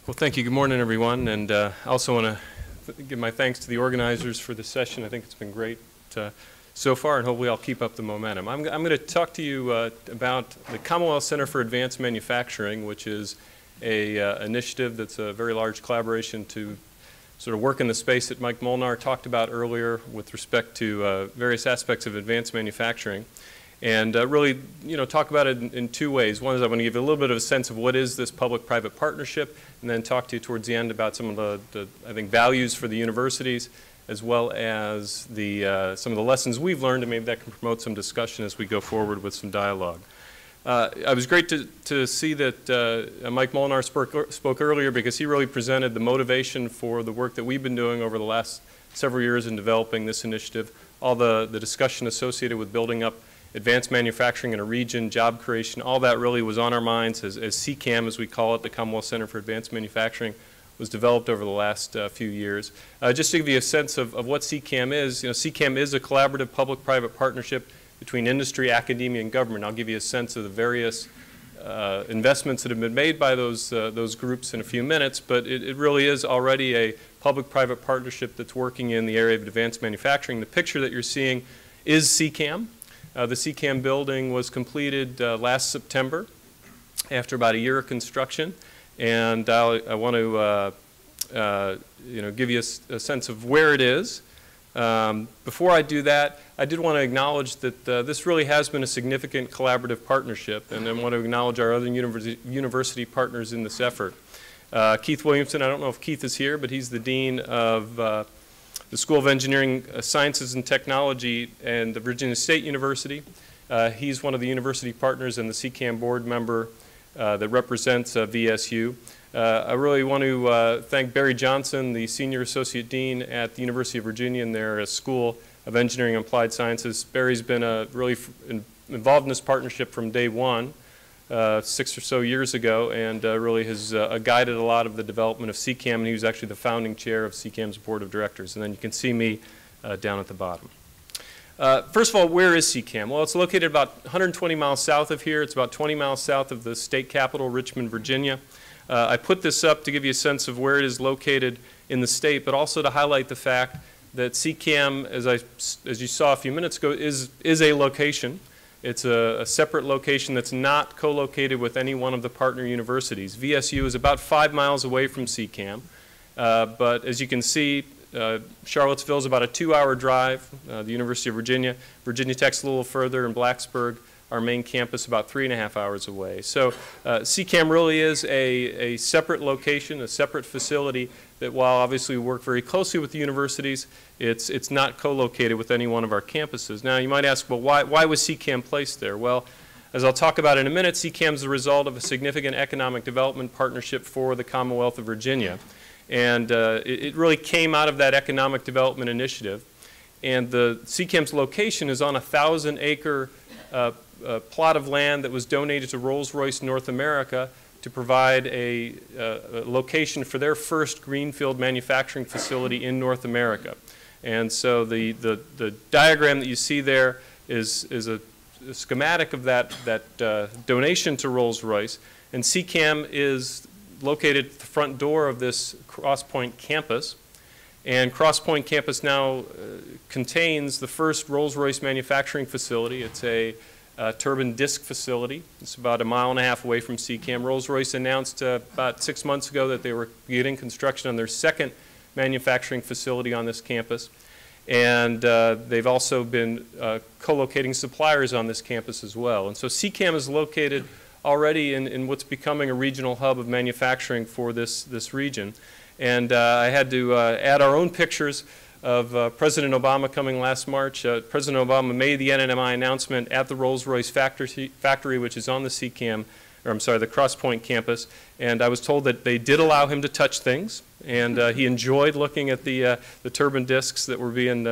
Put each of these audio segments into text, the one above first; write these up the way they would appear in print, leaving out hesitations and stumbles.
Well, thank you. Good morning, everyone. And I also want to give my thanks to the organizers for the session. I think it's been great so far, and hopefully I'll keep up the momentum. I'm going to talk to you about the Commonwealth Center for Advanced Manufacturing, which is an initiative that's a very large collaboration to sort of work in the space that Mike Molnar talked about earlier with respect to various aspects of advanced manufacturing. And really, talk about it in two ways. One is I want to give you a little bit of a sense of what is this public-private partnership, and then talk to you towards the end about some of the I think, values for the universities, as well as some of the lessons we've learned, and maybe that can promote some discussion as we go forward with some dialogue. It was great to see that Mike Molnar spoke earlier, because he really presented the motivation for the work that we've been doing over the last several years in developing this initiative, all the discussion associated with building up advanced manufacturing in a region, job creation, all that really was on our minds as NCCAM, as we call it, the Commonwealth Center for Advanced Manufacturing, was developed over the last few years. Just to give you a sense of what NCCAM is, NCCAM is a collaborative public-private partnership between industry, academia, and government. I'll give you a sense of the various investments that have been made by those groups in a few minutes, but it really is already a public-private partnership that's working in the area of advanced manufacturing. The picture that you're seeing is NCCAM. The NCCAM building was completed last September after about a year of construction, and I want to give you a sense of where it is. Before I do that, I did want to acknowledge that this really has been a significant collaborative partnership, and I want to acknowledge our other university partners in this effort. Keith Williamson, I don't know if Keith is here, but he's the Dean of the School of Engineering, Sciences and Technology and the Virginia State University. He's one of the university partners and the NCCAM board member that represents VSU. I really want to thank Barry Johnson, the Senior Associate Dean at the University of Virginia in their School of Engineering and Applied Sciences. Barry's been really involved in this partnership from day one, 6 or so years ago, and really has guided a lot of the development of NCCAM, and he was actually the founding chair of NCCAM's board of directors. And then you can see me down at the bottom. First of all, where is NCCAM? Well, it's located about 120 miles south of here. It's about 20 miles south of the state capital, Richmond, Virginia. I put this up to give you a sense of where it is located in the state, but also to highlight the fact that NCCAM, as you saw a few minutes ago, is a location. It's a separate location that's not co-located with any one of the partner universities. VSU is about 5 miles away from NCCAM, but as you can see, Charlottesville is about a 2-hour drive. The University of Virginia, Virginia Tech's a little further, and Blacksburg, our main campus, about 3.5 hours away. So NCCAM really is a separate location, a separate facility that, while obviously we work very closely with the universities, it's not co-located with any one of our campuses. Now you might ask, well, why was NCCAM placed there? Well, as I'll talk about in a minute, NCCAM is the result of a significant economic development partnership for the Commonwealth of Virginia. And it really came out of that economic development initiative. And the NCCAM's location is on a 1,000-acre plot of land that was donated to Rolls-Royce North America to provide a location for their first greenfield manufacturing facility in North America. And so the diagram that you see there is a schematic of that donation to Rolls-Royce. And NCCAM is located at the front door of this Cross Point campus. And Cross Point campus now contains the first Rolls-Royce manufacturing facility. It's a turbine disc facility. It's about 1.5 miles away from NCCAM. Rolls-Royce announced about 6 months ago that they were beginning construction on their second manufacturing facility on this campus. And they've also been co-locating suppliers on this campus as well. And so NCCAM is located already in what's becoming a regional hub of manufacturing for this region. And I had to add our own pictures of President Obama coming last March. President Obama made the NNMI announcement at the Rolls-Royce factory, which is on the NCCAM, or I'm sorry, the Cross Point campus. And I was told that they did allow him to touch things, and he enjoyed looking at the turbine discs that were being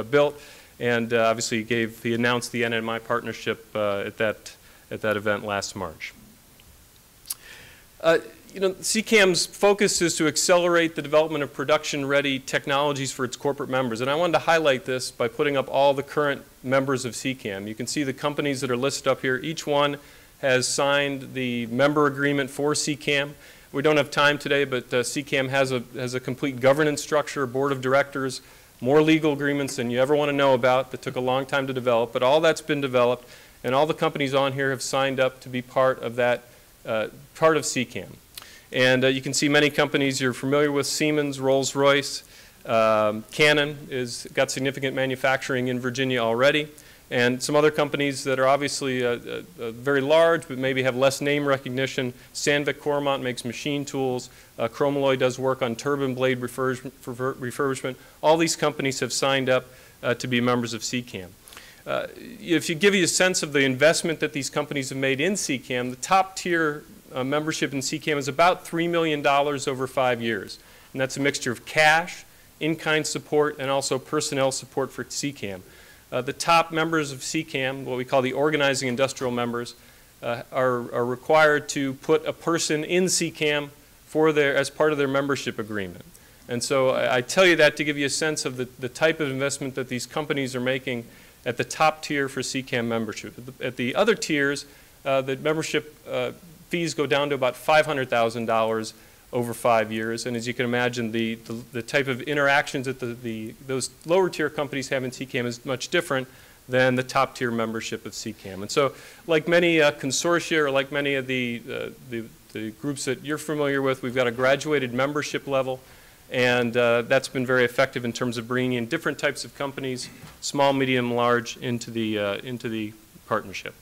built. And obviously he announced the NNMI partnership at that event last March. NCCAM's focus is to accelerate the development of production-ready technologies for its corporate members. And I wanted to highlight this by putting up all the current members of NCCAM. You can see the companies that are listed up here. Each one has signed the member agreement for NCCAM. We don't have time today, but NCCAM has a complete governance structure, a board of directors, more legal agreements than you ever want to know about that took a long time to develop, but all that's been developed, and all the companies on here have signed up to be part of that, part of NCCAM. And you can see many companies you're familiar with: Siemens, Rolls-Royce, Canon has got significant manufacturing in Virginia already, and some other companies that are obviously very large but maybe have less name recognition. Sandvik Coromant makes machine tools. Chromalloy does work on turbine blade refurbishment. All these companies have signed up to be members of NCCAM. If you give you a sense of the investment that these companies have made in NCCAM, the top tier membership in NCCAM is about $3 million over 5 years. And that's a mixture of cash, in-kind support, and also personnel support for NCCAM. The top members of NCCAM, what we call the organizing industrial members, are required to put a person in NCCAM as part of their membership agreement. And so I tell you that to give you a sense of the type of investment that these companies are making at the top tier for NCCAM membership. At the other tiers, the membership fees go down to about $500,000 over 5 years. And as you can imagine, the type of interactions that those lower tier companies have in NCCAM is much different than the top tier membership of NCCAM. And so, like many consortia, or like many of the groups that you're familiar with, we've got a graduated membership level, and that's been very effective in terms of bringing in different types of companies, small, medium, large, into the partnership.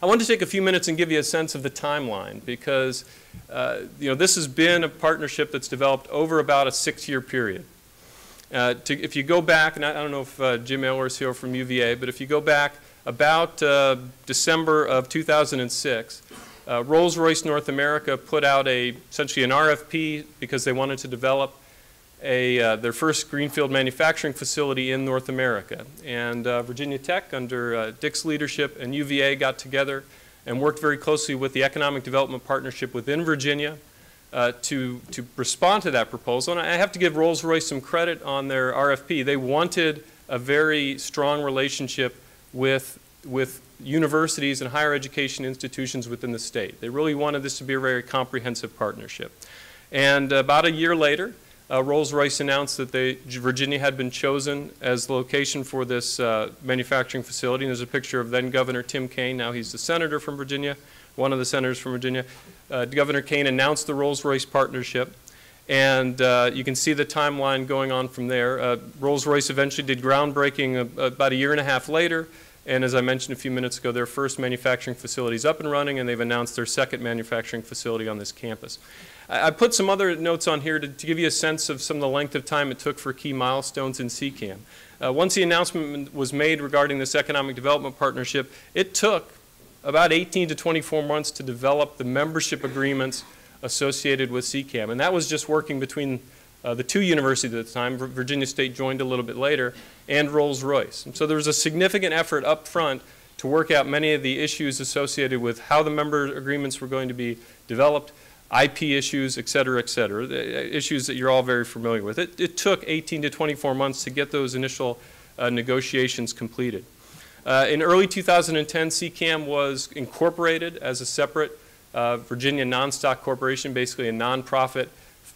I want to take a few minutes and give you a sense of the timeline, because this has been a partnership that's developed over about a 6-year period. If you go back, and I don't know if Jim Eller is here from UVA, but if you go back about December of 2006, Rolls-Royce North America put out essentially an RFP because they wanted to develop their first greenfield manufacturing facility in North America. And Virginia Tech, under Dick's leadership, and UVA got together and worked very closely with the Economic Development Partnership within Virginia to respond to that proposal. And I have to give Rolls-Royce some credit on their RFP. They wanted a very strong relationship with universities and higher education institutions within the state. They really wanted this to be a very comprehensive partnership. And about a year later, Rolls-Royce announced that Virginia had been chosen as the location for this manufacturing facility. And there's a picture of then Governor Tim Kaine. Now he's the senator from Virginia, one of the senators from Virginia. Governor Kaine announced the Rolls-Royce partnership. And you can see the timeline going on from there. Rolls-Royce eventually did groundbreaking about a year and a half later. And as I mentioned a few minutes ago, their first manufacturing facility is up and running, and they've announced their second manufacturing facility on this campus. I put some other notes on here to give you a sense of some of the length of time it took for key milestones in NCCAM. Once the announcement was made regarding this economic development partnership, it took about 18 to 24 months to develop the membership agreements associated with NCCAM. And that was just working between the two universities at the time. Virginia State joined a little bit later, and Rolls-Royce. And so there was a significant effort up front to work out many of the issues associated with how the member agreements were going to be developed, IP issues, et cetera, the issues that you're all very familiar with. It took 18 to 24 months to get those initial negotiations completed. In early 2010, NCCAM was incorporated as a separate Virginia non-stock corporation, basically a nonprofit.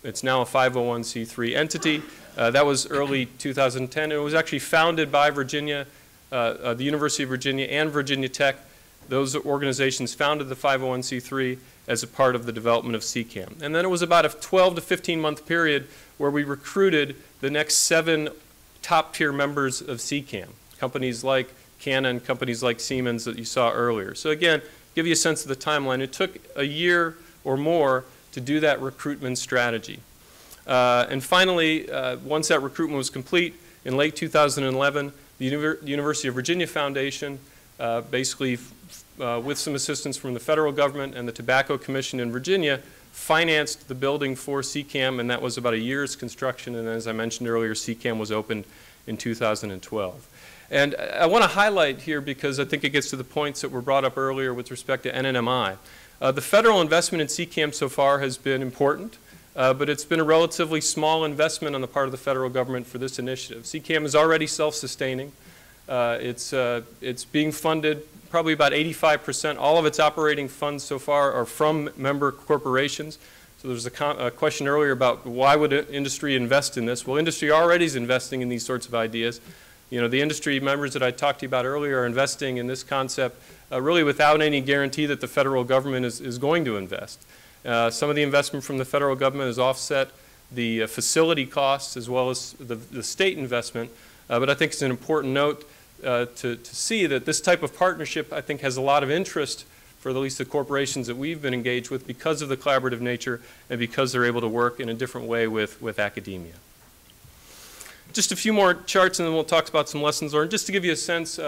It's now a 501c3 entity. That was early 2010. It was actually founded by Virginia, the University of Virginia, and Virginia Tech. Those organizations founded the 501c3 as a part of the development of NCCAM. And then it was about a 12 to 15-month period where we recruited the next 7 top-tier members of NCCAM, companies like Canon, companies like Siemens that you saw earlier. So again, give you a sense of the timeline. It took a year or more to do that recruitment strategy. And finally, once that recruitment was complete, in late 2011, the University of Virginia Foundation, basically with some assistance from the federal government and the Tobacco Commission in Virginia, financed the building for NCCAM, and that was about a year's construction. And as I mentioned earlier, NCCAM was opened in 2012. And I want to highlight here, because I think it gets to the points that were brought up earlier with respect to NNMI. The federal investment in NCCAM so far has been important, but it's been a relatively small investment on the part of the federal government for this initiative. NCCAM is already self-sustaining. It's being funded probably about 85%, all of its operating funds so far are from member corporations. So there's a question earlier about why would industry invest in this? Well, industry already is investing in these sorts of ideas. You know, the industry members that I talked to you about earlier are investing in this concept really without any guarantee that the federal government is going to invest. Some of the investment from the federal government has offset the facility costs as well as the state investment. But I think it's an important note to see that this type of partnership, I think, has a lot of interest for at least the corporations that we've been engaged with because of the collaborative nature and because they're able to work in a different way with academia. Just a few more charts and then we'll talk about some lessons learned. Just to give you a sense,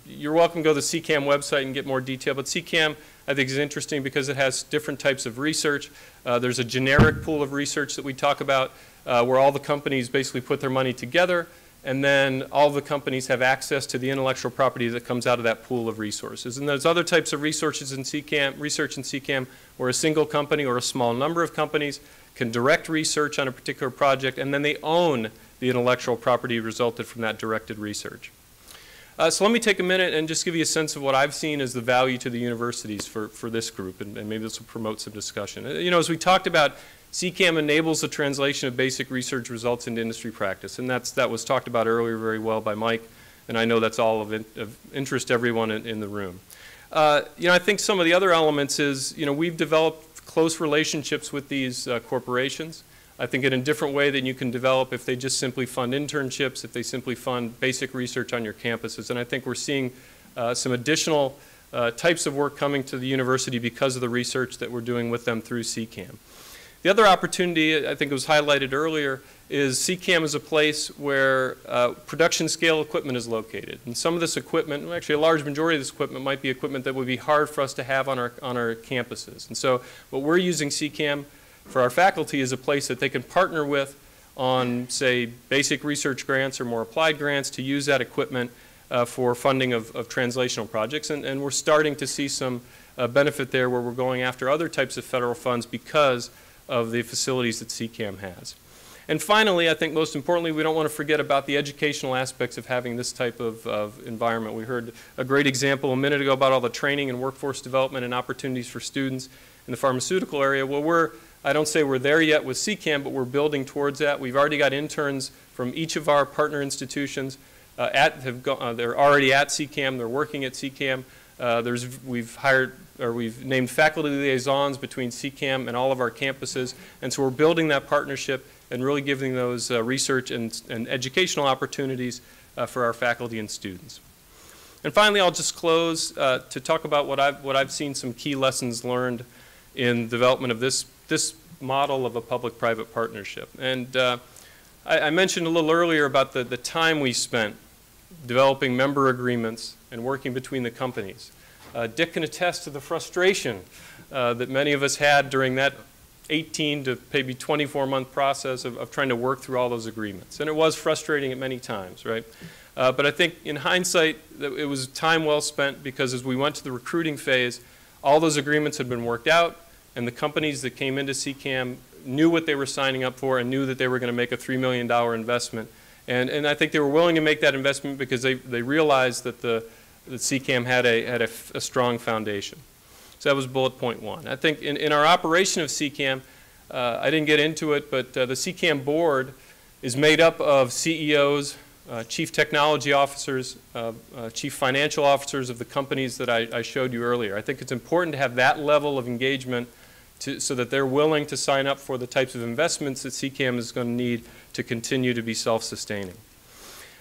you're welcome to go to the NCCAM website and get more detail, but NCCAM I think is interesting because it has different types of research. There's a generic pool of research that we talk about where all the companies basically put their money together, and then all the companies have access to the intellectual property that comes out of that pool of resources. And there's other types of research in NCCAM where a single company or a small number of companies can direct research on a particular project, and then they own the intellectual property resulted from that directed research. So let me take a minute and just give you a sense of what I've seen as the value to the universities for this group, and maybe this will promote some discussion. You know, as we talked about, NCCAM enables the translation of basic research results into industry practice, and that was talked about earlier very well by Mike, and I know that's all of interest to everyone in the room. You know, I think some of the other elements is, you know, we've developed close relationships with these corporations. I think in a different way than you can develop if they just simply fund internships, if they simply fund basic research on your campuses. And I think we're seeing some additional types of work coming to the university because of the research that we're doing with them through NCCAM. The other opportunity, I think it was highlighted earlier, is NCCAM is a place where production scale equipment is located. And some of this equipment, actually a large majority of this equipment might be equipment that would be hard for us to have on our campuses. And so what we're using NCCAM for our faculty is a place that they can partner with on, say, basic research grants or more applied grants to use that equipment for funding of translational projects. And we're starting to see some benefit there where we're going after other types of federal funds because of the facilities that NCCAM has. And finally, I think most importantly, we don't want to forget about the educational aspects of having this type of environment. We heard a great example a minute ago about all the training and workforce development and opportunities for students in the pharmaceutical area. Well, I don't say we're there yet with NCCAM, but we're building towards that. We've already got interns from each of our partner institutions they're already at NCCAM, they're working at NCCAM. We've named faculty liaisons between NCCAM and all of our campuses, and so we're building that partnership and really giving those research and educational opportunities for our faculty and students. And finally, I'll just close to talk about what I've seen some key lessons learned in development of this model of a public-private partnership. And I mentioned a little earlier about the time we spent developing member agreements and working between the companies. Dick can attest to the frustration that many of us had during that 18 to maybe 24-month process of trying to work through all those agreements. And it was frustrating at many times, right? But I think in hindsight, it was time well spent because as we went to the recruiting phase, all those agreements had been worked out, and the companies that came into NCCAM knew what they were signing up for and knew that they were going to make a $3 million investment. And I think they were willing to make that investment because they realized that that NCCAM had a strong foundation. So that was bullet point one. I think in our operation of NCCAM, I didn't get into it, but the NCCAM board is made up of CEOs, chief technology officers, chief financial officers of the companies that I showed you earlier. I think it's important to have that level of engagement so that they're willing to sign up for the types of investments that NCCAM is going to need to continue to be self-sustaining.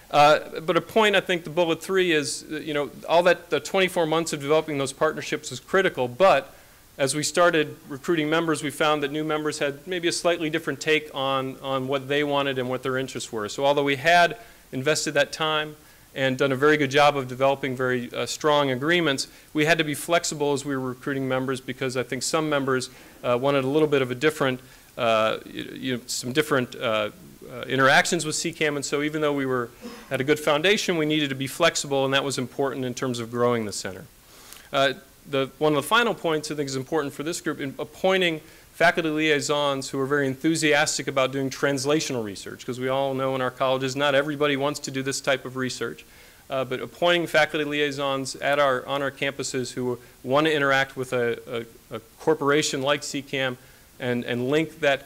But a point, I think, the bullet three is, you know, all that the 24 months of developing those partnerships was critical, but as we started recruiting members, we found that new members had maybe a slightly different take on what they wanted and what their interests were. So although we had invested that time and done a very good job of developing very strong agreements, we had to be flexible as we were recruiting members because I think some members wanted a little bit of a different, some different interactions with NCCAM, and so even though we had a good foundation, we needed to be flexible, and that was important in terms of growing the center. One of the final points I think is important for this group in appointing faculty liaisons who are very enthusiastic about doing translational research, because we all know in our colleges not everybody wants to do this type of research. but appointing faculty liaisons on our campuses who want to interact with a corporation like NCCAM and link that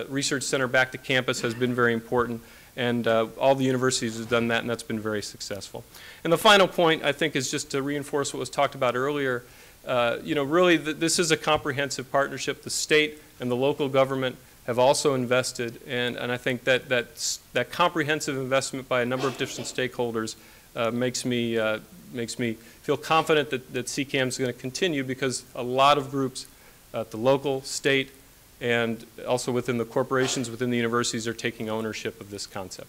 research center back to campus has been very important. And all the universities have done that, and that's been very successful. And the final point, I think, is just to reinforce what was talked about earlier. Really, this is a comprehensive partnership. The state and the local government have also invested, and I think that comprehensive investment by a number of different stakeholders makes me feel confident that NCCAM is going to continue, because a lot of groups at the local, state, and also within the corporations, within the universities, are taking ownership of this concept.